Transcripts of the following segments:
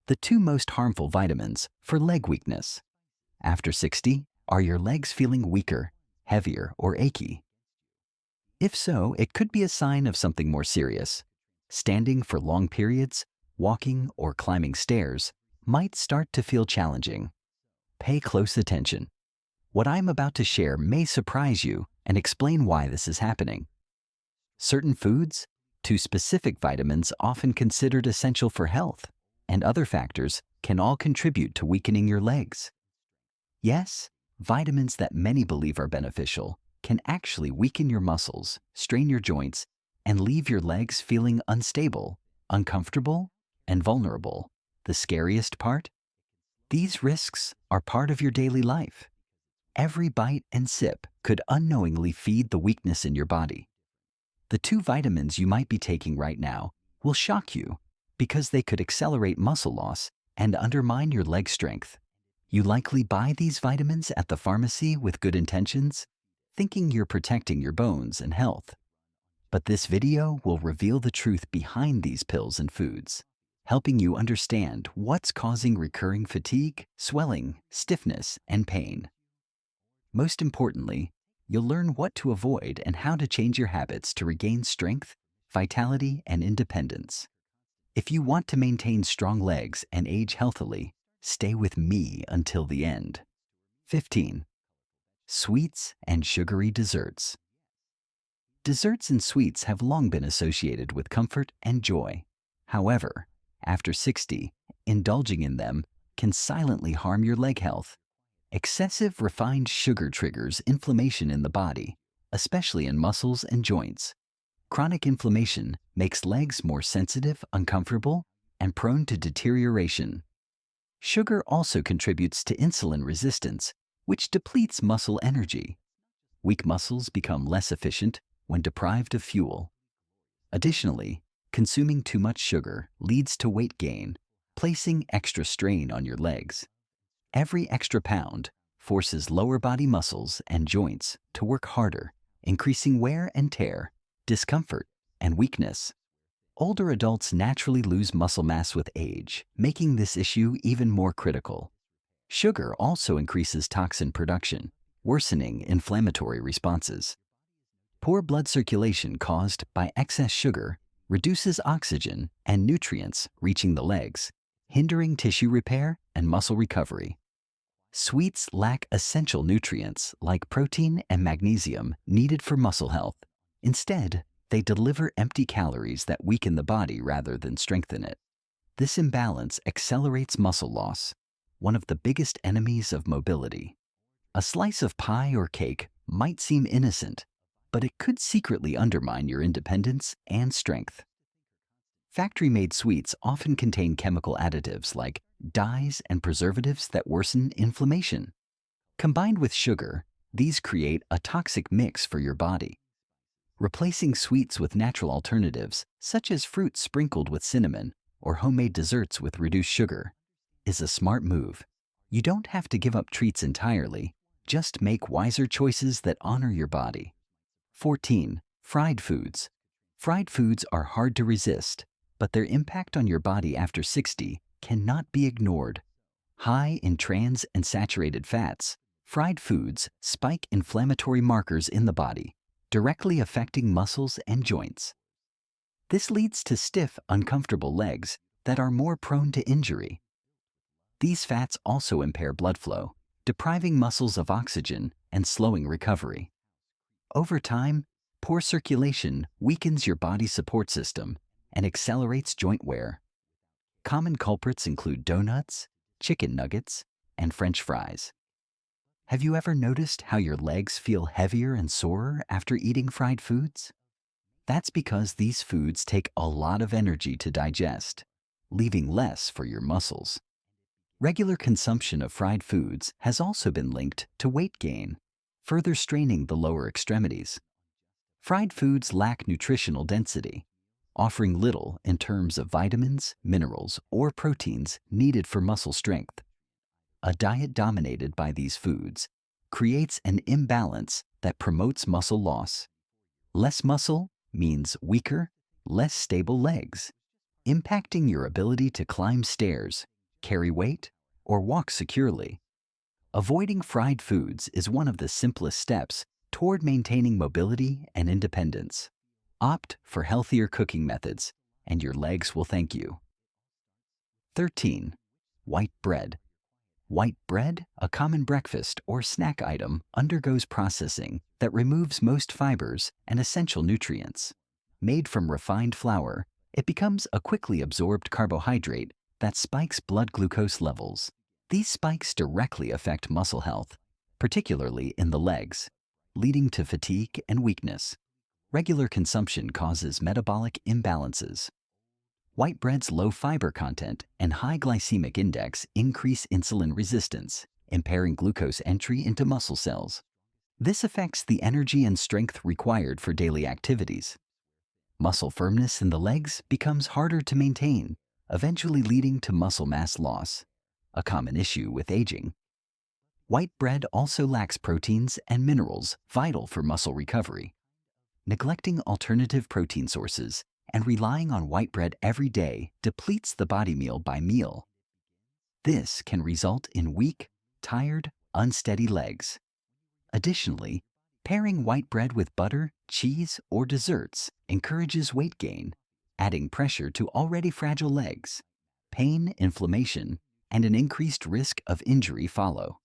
The two most harmful vitamins for leg weakness. After 60, are your legs feeling weaker, heavier, or achy? If so, it could be a sign of something more serious. Standing for long periods, walking, or climbing stairs might start to feel challenging. Pay close attention. What I'm about to share may surprise you and explain why this is happening. Certain foods, two specific vitamins often considered essential for health, and other factors can all contribute to weakening your legs. Yes, vitamins that many believe are beneficial can actually weaken your muscles, strain your joints, and leave your legs feeling unstable, uncomfortable, and vulnerable. The scariest part? These risks are part of your daily life. Every bite and sip could unknowingly feed the weakness in your body. The two vitamins you might be taking right now will shock you because they could accelerate muscle loss and undermine your leg strength. You likely buy these vitamins at the pharmacy with good intentions, thinking you're protecting your bones and health. But this video will reveal the truth behind these pills and foods, helping you understand what's causing recurring fatigue, swelling, stiffness, and pain. Most importantly, you'll learn what to avoid and how to change your habits to regain strength, vitality, and independence. If you want to maintain strong legs and age healthily, stay with me until the end. 15. Sweets and sugary desserts. Desserts and sweets have long been associated with comfort and joy. However, after 60, indulging in them can silently harm your leg health. Excessive refined sugar triggers inflammation in the body, especially in muscles and joints. Chronic inflammation makes legs more sensitive, uncomfortable, and prone to deterioration. Sugar also contributes to insulin resistance, which depletes muscle energy. Weak muscles become less efficient when deprived of fuel. Additionally, consuming too much sugar leads to weight gain, placing extra strain on your legs. Every extra pound forces lower body muscles and joints to work harder, increasing wear and tear, discomfort, and weakness. Older adults naturally lose muscle mass with age, making this issue even more critical. Sugar also increases toxin production, worsening inflammatory responses. Poor blood circulation caused by excess sugar reduces oxygen and nutrients reaching the legs, hindering tissue repair and muscle recovery. Sweets lack essential nutrients like protein and magnesium needed for muscle health. Instead, they deliver empty calories that weaken the body rather than strengthen it. This imbalance accelerates muscle loss, one of the biggest enemies of mobility. A slice of pie or cake might seem innocent, but it could secretly undermine your independence and strength. Factory-made sweets often contain chemical additives like dyes and preservatives that worsen inflammation. Combined with sugar, these create a toxic mix for your body. Replacing sweets with natural alternatives, such as fruit sprinkled with cinnamon or homemade desserts with reduced sugar, is a smart move. You don't have to give up treats entirely, just make wiser choices that honor your body. 14. Fried foods. Fried foods are hard to resist, but their impact on your body after 60 cannot be ignored. High in trans and saturated fats, fried foods spike inflammatory markers in the body, directly affecting muscles and joints. This leads to stiff, uncomfortable legs that are more prone to injury. These fats also impair blood flow, depriving muscles of oxygen and slowing recovery. Over time, poor circulation weakens your body's support system and accelerates joint wear. Common culprits include donuts, chicken nuggets, and French fries. Have you ever noticed how your legs feel heavier and sorer after eating fried foods? That's because these foods take a lot of energy to digest, leaving less for your muscles. Regular consumption of fried foods has also been linked to weight gain, further straining the lower extremities. Fried foods lack nutritional density, offering little in terms of vitamins, minerals, or proteins needed for muscle strength. A diet dominated by these foods creates an imbalance that promotes muscle loss. Less muscle means weaker, less stable legs, impacting your ability to climb stairs, carry weight, or walk securely. Avoiding fried foods is one of the simplest steps toward maintaining mobility and independence. Opt for healthier cooking methods, and your legs will thank you. 13. White bread. White bread, a common breakfast or snack item, undergoes processing that removes most fibers and essential nutrients. Made from refined flour, it becomes a quickly absorbed carbohydrate that spikes blood glucose levels. These spikes directly affect muscle health, particularly in the legs, leading to fatigue and weakness. Regular consumption causes metabolic imbalances. White bread's low fiber content and high glycemic index increase insulin resistance, impairing glucose entry into muscle cells. This affects the energy and strength required for daily activities. Muscle firmness in the legs becomes harder to maintain, eventually leading to muscle mass loss, a common issue with aging. White bread also lacks proteins and minerals vital for muscle recovery. Neglecting alternative protein sources and relying on white bread every day depletes the body meal by meal. This can result in weak, tired, unsteady legs. Additionally, pairing white bread with butter, cheese, or desserts encourages weight gain, adding pressure to already fragile legs. Pain, inflammation, and an increased risk of injury follow.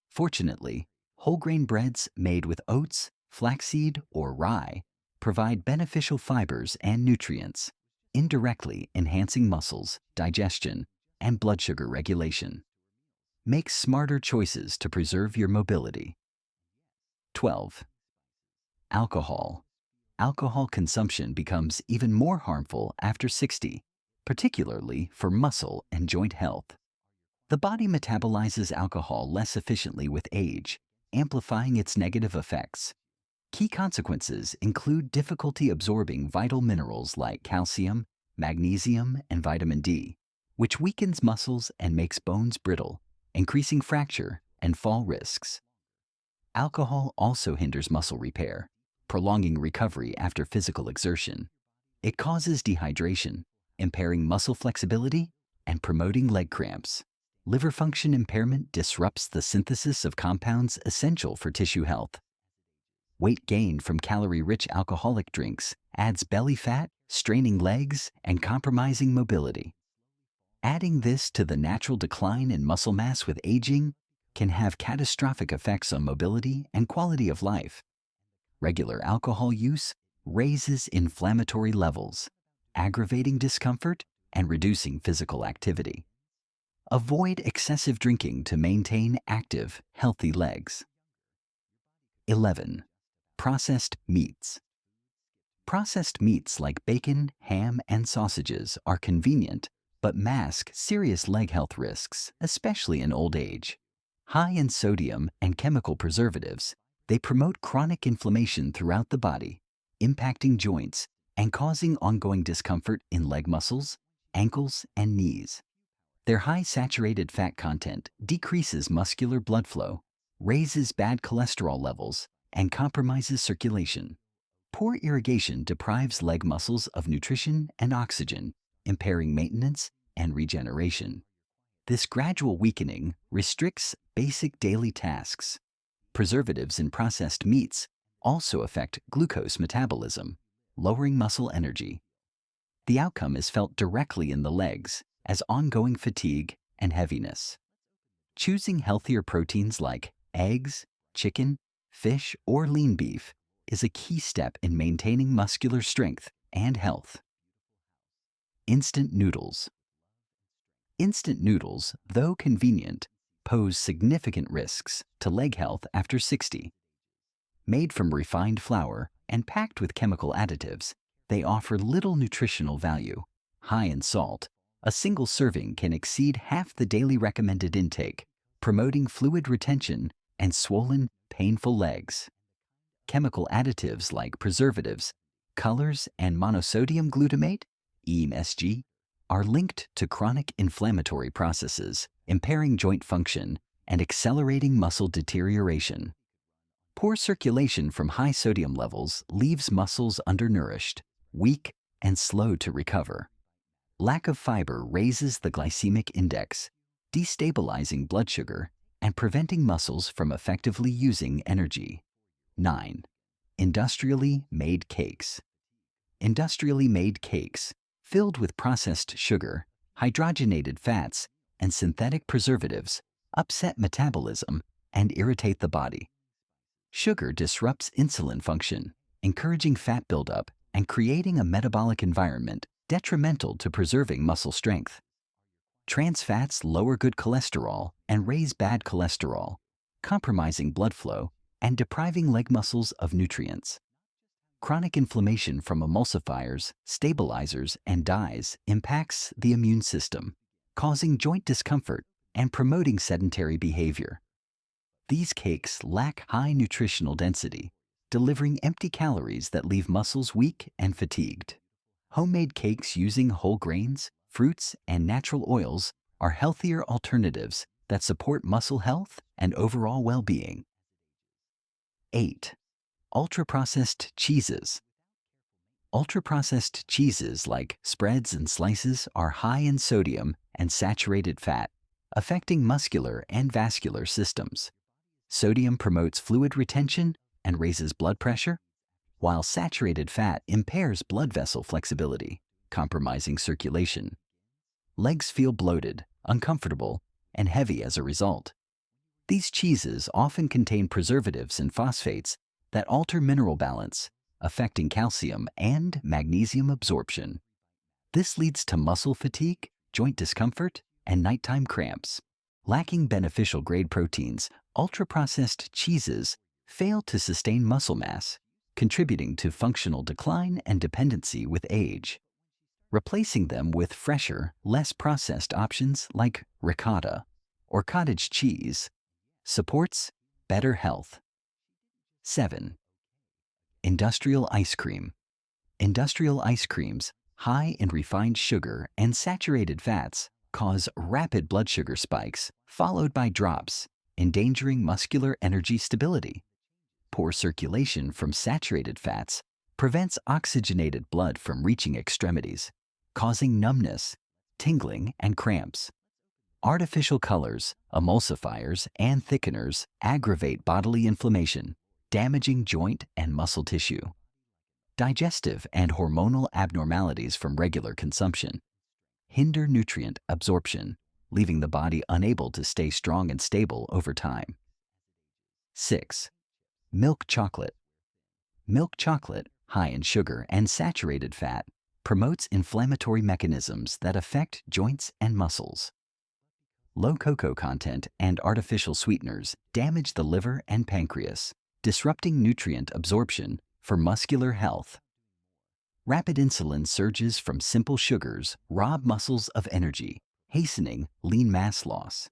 Fortunately, whole grain breads made with oats, flaxseed, or rye provide beneficial fibers and nutrients, indirectly enhancing muscles, digestion, and blood sugar regulation. Make smarter choices to preserve your mobility. 12. Alcohol. Alcohol consumption becomes even more harmful after 60, particularly for muscle and joint health. The body metabolizes alcohol less efficiently with age, amplifying its negative effects. Key consequences include difficulty absorbing vital minerals like calcium, magnesium, and vitamin D, which weakens muscles and makes bones brittle, increasing fracture and fall risks. Alcohol also hinders muscle repair, prolonging recovery after physical exertion. It causes dehydration, impairing muscle flexibility and promoting leg cramps. Liver function impairment disrupts the synthesis of compounds essential for tissue health. Weight gain from calorie-rich alcoholic drinks adds belly fat, straining legs, and compromising mobility. Adding this to the natural decline in muscle mass with aging can have catastrophic effects on mobility and quality of life. Regular alcohol use raises inflammatory levels, aggravating discomfort and reducing physical activity. Avoid excessive drinking to maintain active, healthy legs. 11. Processed meats. Processed meats like bacon, ham, and sausages are convenient but mask serious leg health risks, especially in old age. High in sodium and chemical preservatives, they promote chronic inflammation throughout the body, impacting joints and causing ongoing discomfort in leg muscles, ankles, and knees. Their high saturated fat content decreases muscular blood flow, raises bad cholesterol levels, and compromises circulation. Poor irrigation deprives leg muscles of nutrition and oxygen, impairing maintenance and regeneration. This gradual weakening restricts basic daily tasks. Preservatives in processed meats also affect glucose metabolism, lowering muscle energy. The outcome is felt directly in the legs as ongoing fatigue and heaviness. Choosing healthier proteins like eggs, chicken, fish, or lean beef is a key step in maintaining muscular strength and health. Instant noodles. Instant noodles, though convenient, pose significant risks to leg health after 60. Made from refined flour and packed with chemical additives, they offer little nutritional value. High in salt, a single serving can exceed half the daily recommended intake, promoting fluid retention and swollen, painful legs. Chemical additives like preservatives, colors, and monosodium glutamate, (MSG), are linked to chronic inflammatory processes, impairing joint function and accelerating muscle deterioration. Poor circulation from high sodium levels leaves muscles undernourished, weak, and slow to recover. Lack of fiber raises the glycemic index, destabilizing blood sugar and preventing muscles from effectively using energy. 9. Industrially made cakes. Industrially made cakes, filled with processed sugar, hydrogenated fats, and synthetic preservatives, upset metabolism and irritate the body. Sugar disrupts insulin function, encouraging fat buildup and creating a metabolic environment detrimental to preserving muscle strength. Trans fats lower good cholesterol and raise bad cholesterol, compromising blood flow and depriving leg muscles of nutrients. Chronic inflammation from emulsifiers, stabilizers, and dyes impacts the immune system, causing joint discomfort and promoting sedentary behavior. These cakes lack high nutritional density, delivering empty calories that leave muscles weak and fatigued. Homemade cakes using whole grains, fruits, and natural oils are healthier alternatives that support muscle health and overall well-being. 8. Ultra-processed cheeses. Ultra-processed cheeses like spreads and slices are high in sodium and saturated fat, affecting muscular and vascular systems. Sodium promotes fluid retention and raises blood pressure, while saturated fat impairs blood vessel flexibility, compromising circulation. Legs feel bloated, uncomfortable, and heavy as a result. These cheeses often contain preservatives and phosphates that alter mineral balance, affecting calcium and magnesium absorption. This leads to muscle fatigue, joint discomfort, and nighttime cramps. Lacking beneficial grade proteins, ultra-processed cheeses fail to sustain muscle mass, contributing to functional decline and dependency with age. Replacing them with fresher, less processed options like ricotta or cottage cheese supports better health. 7. Industrial ice cream. Industrial ice creams, high in refined sugar and saturated fats, cause rapid blood sugar spikes, followed by drops, endangering muscular energy stability. Poor circulation from saturated fats prevents oxygenated blood from reaching extremities, causing numbness, tingling, and cramps. Artificial colors, emulsifiers, and thickeners aggravate bodily inflammation, damaging joint and muscle tissue. Digestive and hormonal abnormalities from regular consumption hinder nutrient absorption, leaving the body unable to stay strong and stable over time. 6. Milk chocolate. Milk chocolate, high in sugar and saturated fat, promotes inflammatory mechanisms that affect joints and muscles. Low cocoa content and artificial sweeteners damage the liver and pancreas, disrupting nutrient absorption for muscular health. Rapid insulin surges from simple sugars rob muscles of energy, hastening lean mass loss.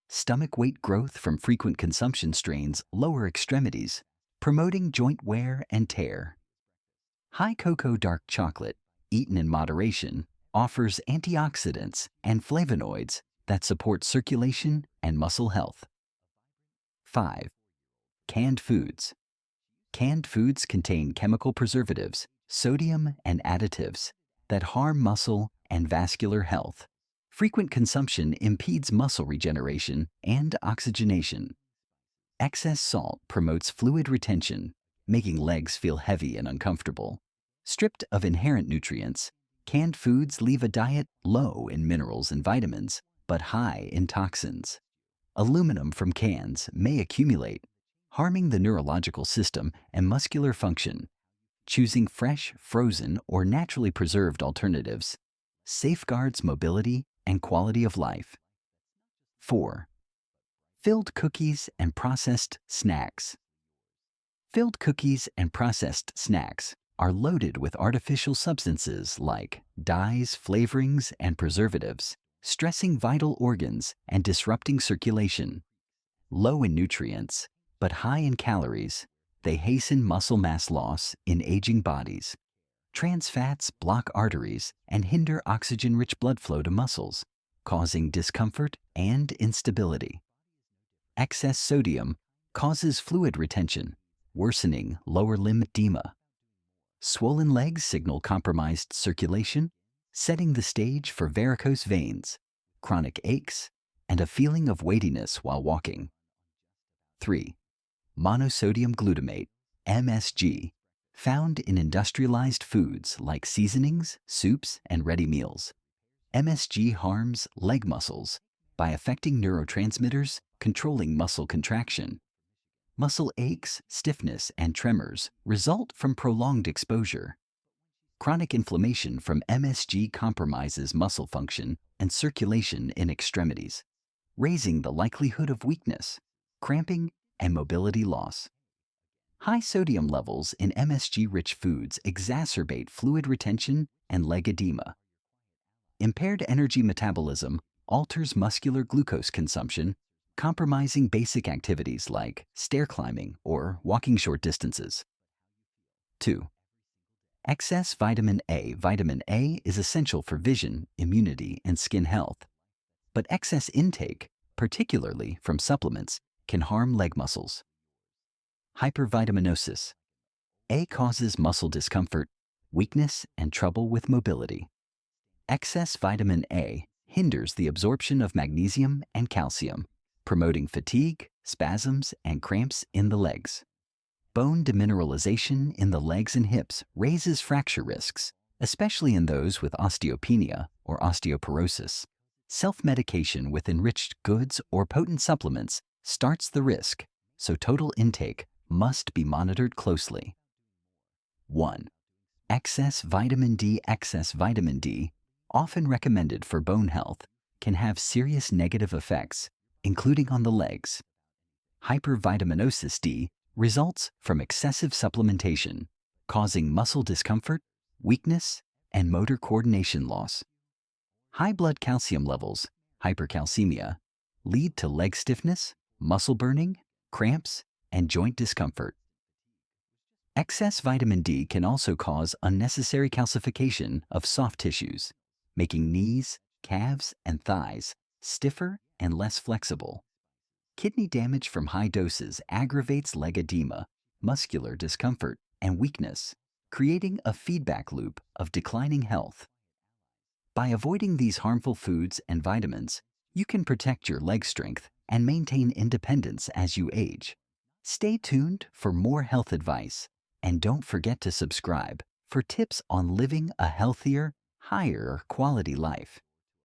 Stomach weight growth from frequent consumption strains lower extremities, promoting joint wear and tear. High cocoa dark chocolate, eaten in moderation, offers antioxidants and flavonoids that support circulation and muscle health. 5. Canned foods. Canned foods contain chemical preservatives, sodium, and additives that harm muscle and vascular health. Frequent consumption impedes muscle regeneration and oxygenation. Excess salt promotes fluid retention, making legs feel heavy and uncomfortable. Stripped of inherent nutrients, canned foods leave a diet low in minerals and vitamins, but high in toxins. Aluminum from cans may accumulate, harming the neurological system and muscular function. Choosing fresh, frozen, or naturally preserved alternatives safeguards mobility and quality of life. 4. Filled cookies and processed snacks. Filled cookies and processed snacks are loaded with artificial substances like dyes, flavorings, and preservatives, stressing vital organs and disrupting circulation. Low in nutrients, but high in calories, they hasten muscle mass loss in aging bodies. Trans fats block arteries and hinder oxygen-rich blood flow to muscles, causing discomfort and instability. Excess sodium causes fluid retention, worsening lower limb edema. Swollen legs signal compromised circulation, setting the stage for varicose veins, chronic aches, and a feeling of weightiness while walking. 3. Monosodium glutamate, MSG, found in industrialized foods like seasonings, soups, and ready meals. MSG harms leg muscles by affecting neurotransmitters controlling muscle contraction. Muscle aches, stiffness, and tremors result from prolonged exposure. Chronic inflammation from MSG compromises muscle function and circulation in extremities, raising the likelihood of weakness, cramping, and mobility loss. High sodium levels in MSG-rich foods exacerbate fluid retention and leg edema. Impaired energy metabolism alters muscular glucose consumption, compromising basic activities like stair climbing or walking short distances. 2. Excess vitamin A. Vitamin A is essential for vision, immunity, and skin health. But excess intake, particularly from supplements, can harm leg muscles. Hypervitaminosis. A causes muscle discomfort, weakness, and trouble with mobility. Excess vitamin A hinders the absorption of magnesium and calcium, promoting fatigue, spasms, and cramps in the legs. Bone demineralization in the legs and hips raises fracture risks, especially in those with osteopenia or osteoporosis. Self-medication with enriched goods or potent supplements starts the risk, so total intake must be monitored closely. 1. Excess vitamin D. Excess vitamin D, often recommended for bone health, can have serious negative effects, including on the legs. Hypervitaminosis D results from excessive supplementation, causing muscle discomfort, weakness, and motor coordination loss. High blood calcium levels, hypercalcemia, lead to leg stiffness, muscle burning, cramps, and joint discomfort. Excess vitamin D can also cause unnecessary calcification of soft tissues, making knees, calves, and thighs stiffer and less flexible. Kidney damage from high doses aggravates leg edema, muscular discomfort, and weakness, creating a feedback loop of declining health. By avoiding these harmful foods and vitamins, you can protect your leg strength and maintain independence as you age. Stay tuned for more health advice, and don't forget to subscribe for tips on living a healthier, higher quality life.